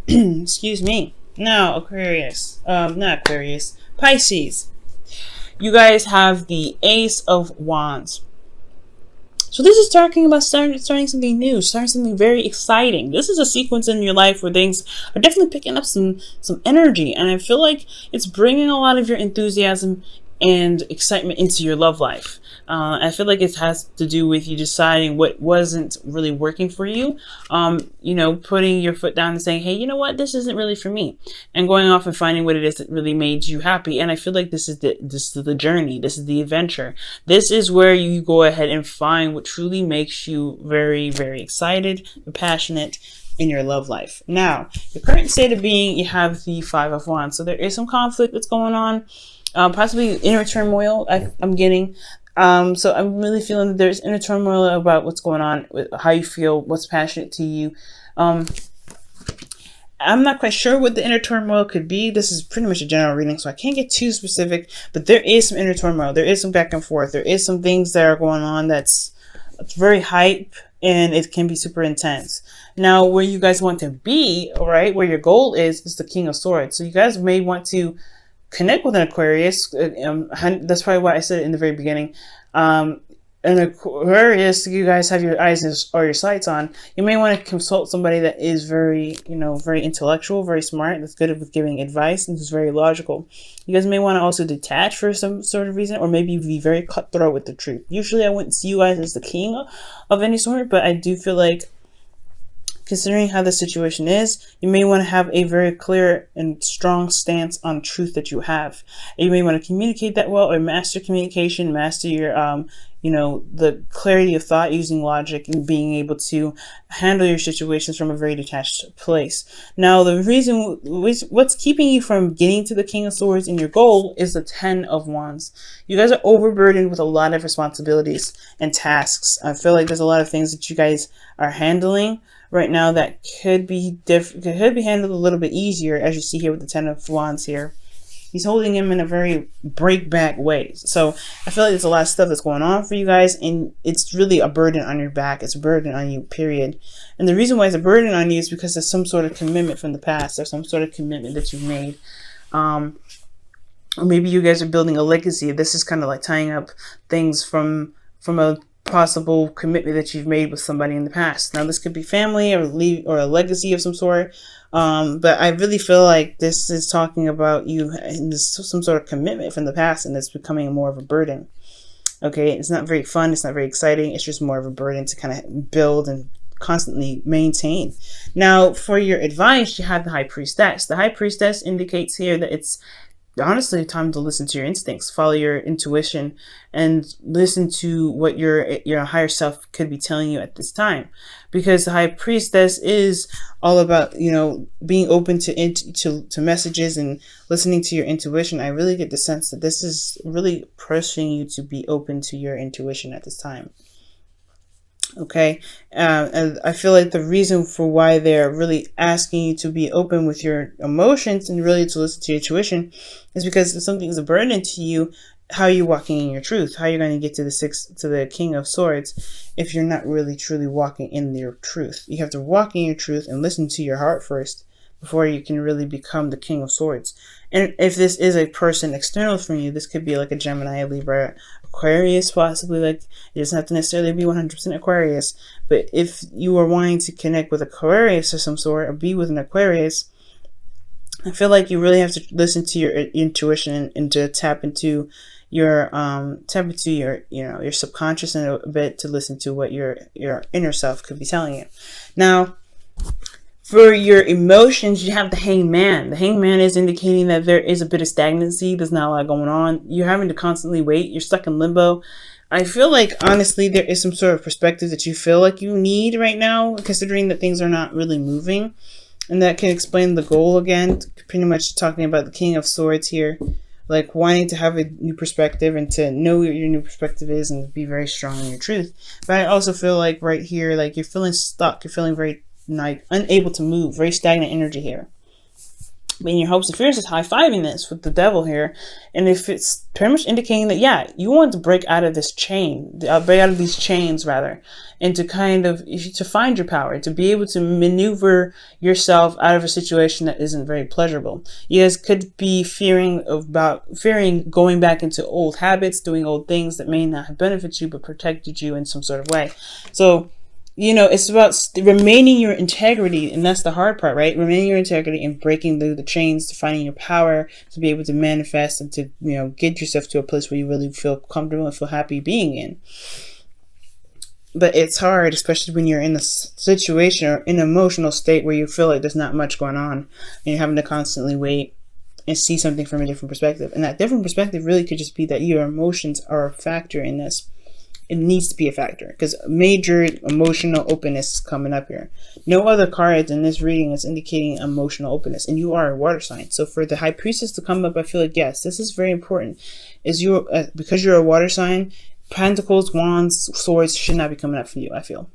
Excuse me. Now, Aquarius. Not Aquarius. Pisces. You guys have the Ace of Wands. So this is talking about starting something new, starting something very exciting. This is a sequence in your life where things are definitely picking up some energy, and I feel like it's bringing a lot of your enthusiasm and excitement into your love life. I feel like it has to do with you deciding what wasn't really working for you. You know, putting your foot down and saying, hey, you know what, this isn't really for me, and going off and finding what it is that really made you happy. And I feel like this is the journey. This is the adventure. This is where you go ahead and find what truly makes you very, very excited and passionate in your love life. Now, your current state of being, you have the Five of Wands. So there is some conflict that's going on. Possibly inner turmoil I'm getting. So I'm really feeling that there's inner turmoil about what's going on, with how you feel, what's passionate to you. I'm not quite sure what the inner turmoil could be. This is pretty much a general reading, so I can't get too specific, but there is some inner turmoil. There is some back and forth. There is some things that are going on that's very hype, and it can be super intense. Now, where you guys want to be, all right, where your goal is the King of Swords. So you guys may want to connect with an Aquarius. That's probably why I said it in the very beginning. An Aquarius, you guys have your eyes or your sights on. You may want to consult somebody that is very, very intellectual, very smart, that's good with giving advice, and is very logical. You guys may want to also detach for some sort of reason, or maybe be very cutthroat with the truth. Usually I wouldn't see you guys as the king of any sort, but I do feel like, considering how the situation is, you may want to have a very clear and strong stance on truth that you have. And you may want to communicate that well, or master communication, master your, the clarity of thought using logic, and being able to handle your situations from a very detached place. Now, the reason, what's keeping you from getting to the King of Swords in your goal is the Ten of Wands. You guys are overburdened with a lot of responsibilities and tasks. I feel like there's a lot of things that you guys are handling right now that could be handled a little bit easier, as you see here with the Ten of Wands here. He's holding him in a very break-back way. So I feel like there's a lot of stuff that's going on for you guys, and it's really a burden on your back. It's a burden on you, period. And the reason why it's a burden on you is because there's some sort of commitment from the past, or some sort of commitment that you've made. Or maybe you guys are building a legacy. This is kind of like tying up things from a possible commitment that you've made with somebody in the past. Now, this could be family or a legacy of some sort. But I really feel like this is talking about you and some sort of commitment from the past, and it's becoming more of a burden. Okay, it's not very fun. It's not very exciting. It's just more of a burden to kind of build and constantly maintain. Now, for your advice, you have the High Priestess. The High Priestess indicates here that it's honestly time to listen to your instincts, follow your intuition, and listen to what your higher self could be telling you at this time. Because the High Priestess is all about, being open to messages and listening to your intuition. I really get the sense that this is really pushing you to be open to your intuition at this time. Okay, and I feel like the reason for why they're really asking you to be open with your emotions and really to listen to your intuition is because if something is a burden to you, how are you walking in your truth? How are you going to get to the King of Swords if you're not really truly walking in your truth? You have to walk in your truth and listen to your heart first before you can really become the King of Swords. And if this is a person external from you, this could be like a Gemini, a Libra, Aquarius, possibly. Like, it doesn't have to necessarily be 100% Aquarius, but if you are wanting to connect with Aquarius of some sort, or be with an Aquarius, I feel like you really have to listen to your intuition and to tap into your your subconscious in a bit, to listen to what your inner self could be telling you. Now, for your emotions, you have the Hangman. The Hangman is indicating that there is a bit of stagnancy. There's not a lot going on. You're having to constantly wait. You're stuck in limbo. I feel like, honestly, there is some sort of perspective that you feel like you need right now, considering that things are not really moving. And that can explain the goal again, pretty much talking about the King of Swords here. Like, wanting to have a new perspective and to know what your new perspective is and be very strong in your truth. But I also feel like right here, like, you're feeling stuck. You're feeling very, like, unable to move. Very stagnant energy here. But in your hopes and fears is high-fiving this with the devil here. And if it's pretty much indicating that, yeah, you want to break out of this chain, break out of these chains rather, and to kind of, to find your power, to be able to maneuver yourself out of a situation that isn't very pleasurable. You guys could be fearing going back into old habits, doing old things that may not have benefited you, but protected you in some sort of way. So, you know, it's about remaining your integrity, and that's the hard part, right? Remaining your integrity and breaking through the chains to finding your power, to be able to manifest and to, you know, get yourself to a place where you really feel comfortable and feel happy being in. But it's hard, especially when you're in a situation or in an emotional state where you feel like there's not much going on and you're having to constantly wait and see something from a different perspective. And that different perspective really could just be that your emotions are a factor in this. It needs to be a factor because major emotional openness is coming up here. No other cards in this reading is indicating emotional openness, and you are a water sign. So for the High Priestess to come up, I feel like, yes, this is very important. Because you're a water sign, Pentacles, Wands, Swords should not be coming up for you, I feel.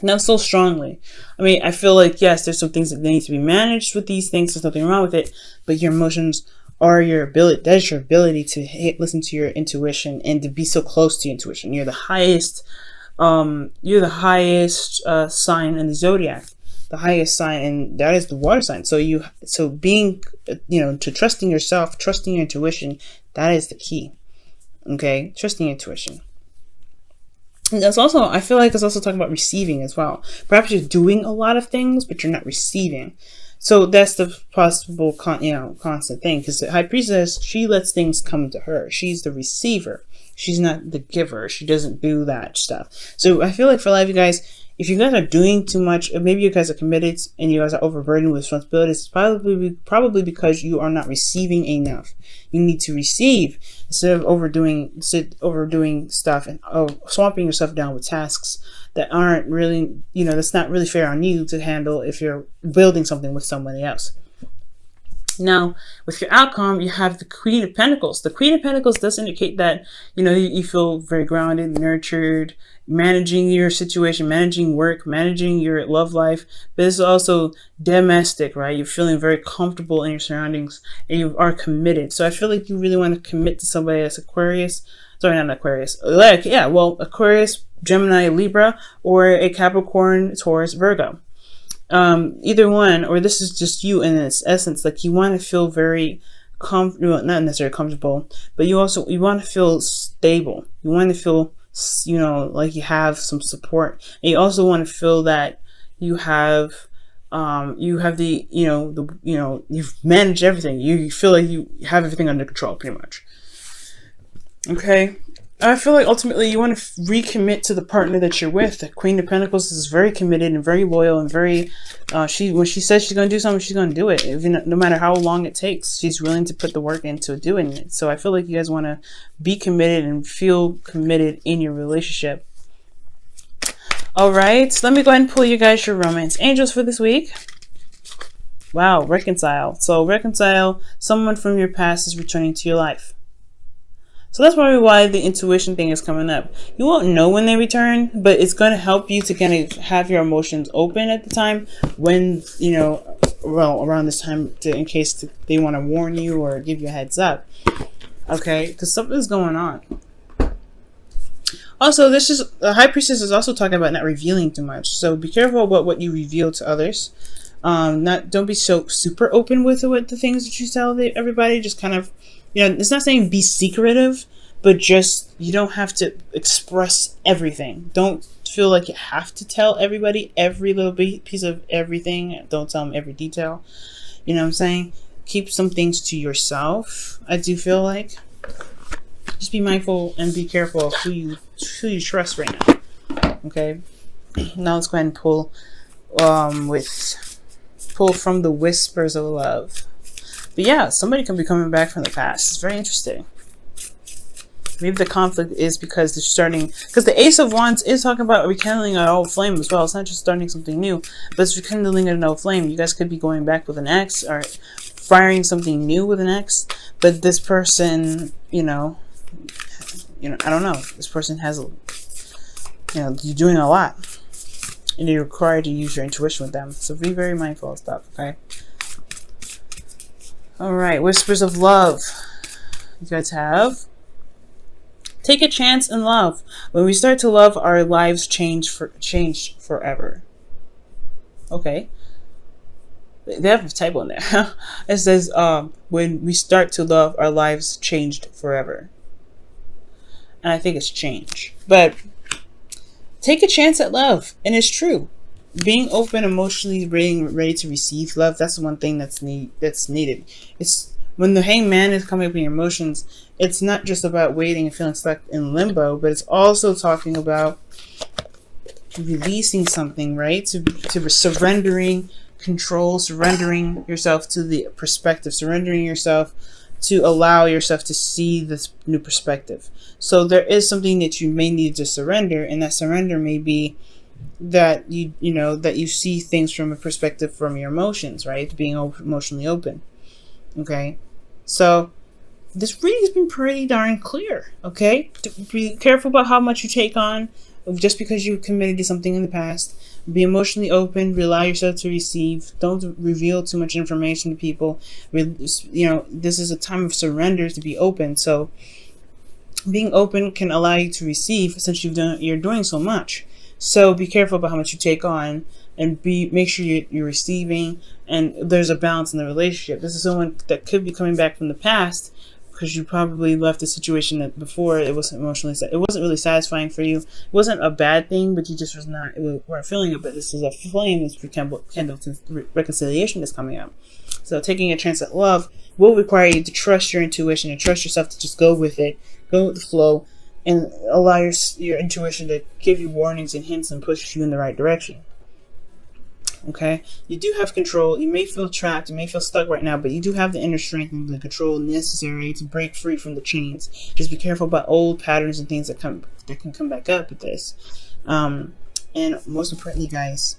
Not so strongly. I mean, I feel like, yes, there's some things that need to be managed with these things. There's nothing wrong with it, but your emotions are your ability. That is your ability to listen to your intuition and to be so close to your intuition. You're the highest sign in the zodiac, the highest sign, and that is the water sign. So being, you know, to trusting yourself, trusting your intuition, that is the key. Okay, trusting your intuition. And that's also, I feel like it's also talking about receiving as well. Perhaps you're doing a lot of things, but you're not receiving. So that's the possible, constant thing. Because the High Priestess, she lets things come to her. She's the receiver. She's not the giver. She doesn't do that stuff. So I feel like for a lot of you guys, if you guys are doing too much, or maybe you guys are committed and you guys are overburdened with responsibilities, it's probably because you are not receiving enough. You need to receive instead of overdoing stuff and swamping yourself down with tasks that aren't really, you know, that's not really fair on you to handle if you're building something with somebody else. Now, with your outcome, you have the Queen of Pentacles. The Queen of Pentacles does indicate that, you know, you feel very grounded, nurtured, managing your situation, managing work, managing your love life. But it's also domestic, right? You're feeling very comfortable in your surroundings and you are committed. So I feel like you really want to commit to somebody that's Aquarius. Sorry, not Aquarius. Like, yeah, well, Aquarius, Gemini, Libra, or a Capricorn, Taurus, Virgo. Either one, or this is just you in its essence. Like, you want to feel very comfortable, not necessarily comfortable, but you want to feel stable. You want to feel, you know, like you have some support, and you also want to feel that you have you've managed everything. You feel like you have everything under control, pretty much. Okay. I feel like ultimately you want to recommit to the partner that you're with. The Queen of Pentacles is very committed and very loyal and very, when she says she's going to do something, she's going to do it. Even no matter how long it takes, she's willing to put the work into doing it. So I feel like you guys want to be committed and feel committed in your relationship. All right, let me go ahead and pull you guys your romance angels for this week. Wow, reconcile. So reconcile, someone from your past is returning to your life. So that's probably why the intuition thing is coming up. You won't know when they return, but it's going to help you to kind of have your emotions open at the time when, you know, well, around this time in case they want to warn you or give you a heads up. Okay, because something's going on. Also, this is, the High Priestess is also talking about not revealing too much. So be careful about what you reveal to others. Don't be so super open with the things that you tell everybody. Just kind of, you know, it's not saying be secretive, but just, you don't have to express everything. Don't feel like you have to tell everybody every little piece of everything. Don't tell them every detail. You know what I'm saying? Keep some things to yourself, I do feel like. Just be mindful and be careful of who you trust right now. Okay? Now let's go ahead and pull from the Whispers of Love. But yeah, somebody can be coming back from the past. It's very interesting. Maybe the conflict is because they're starting, because the Ace of Wands is talking about rekindling an old flame as well. It's not just starting something new, but it's rekindling an old flame. You guys could be going back with an ex or firing something new with an ex. But this person, you know, I don't know. This person has, you're doing a lot, and you're required to use your intuition with them. So be very mindful of stuff. Okay. All right, whispers of love. You guys have take a chance in love. When we start to love, our lives change forever. Okay. They have a typo in there. It says, when we start to love, our lives changed forever. And I think it's change. But take a chance at love. And it's true. Being open, emotionally ready to receive love, that's the one thing that's needed. It's when the hangman is coming up in your emotions, it's not just about waiting and feeling stuck in limbo, but it's also talking about releasing something, right? To surrendering control, surrendering yourself to the perspective, surrendering yourself to allow yourself to see this new perspective. So there is something that you may need to surrender, and that surrender may be that that you see things from a perspective from your emotions, right? Being emotionally open. Okay, so this reading has been pretty darn clear. Okay, be careful about how much you take on just because you committed to something in the past. Be emotionally open. Allow yourself to receive. Don't reveal too much information to people. This is a time of surrender, to be open. So being open can allow you to receive, since you're doing so much. So be careful about how much you take on, and make sure you're receiving, and there's a balance in the relationship. This is someone that could be coming back from the past, because you probably left a situation that before it wasn't really satisfying for you. It wasn't a bad thing, but you just weren't feeling it. But this is a flame that's rekindled since reconciliation is coming up. So taking a chance at love will require you to trust your intuition and trust yourself to just go with it, go with the flow, and allow your intuition to give you warnings and hints and push you in the right direction. Okay, you do have control. You may feel trapped, you may feel stuck right now, but you do have the inner strength and the control necessary to break free from the chains. Just be careful about old patterns and things that can come back up with this. And most importantly, guys,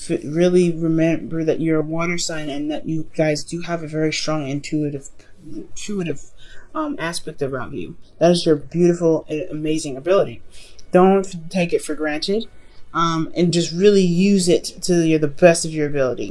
really remember that you're a water sign, and that you guys do have a very strong intuitive aspect about you. That is your beautiful, amazing ability. Don't take it for granted. And just really use it to the best of your ability.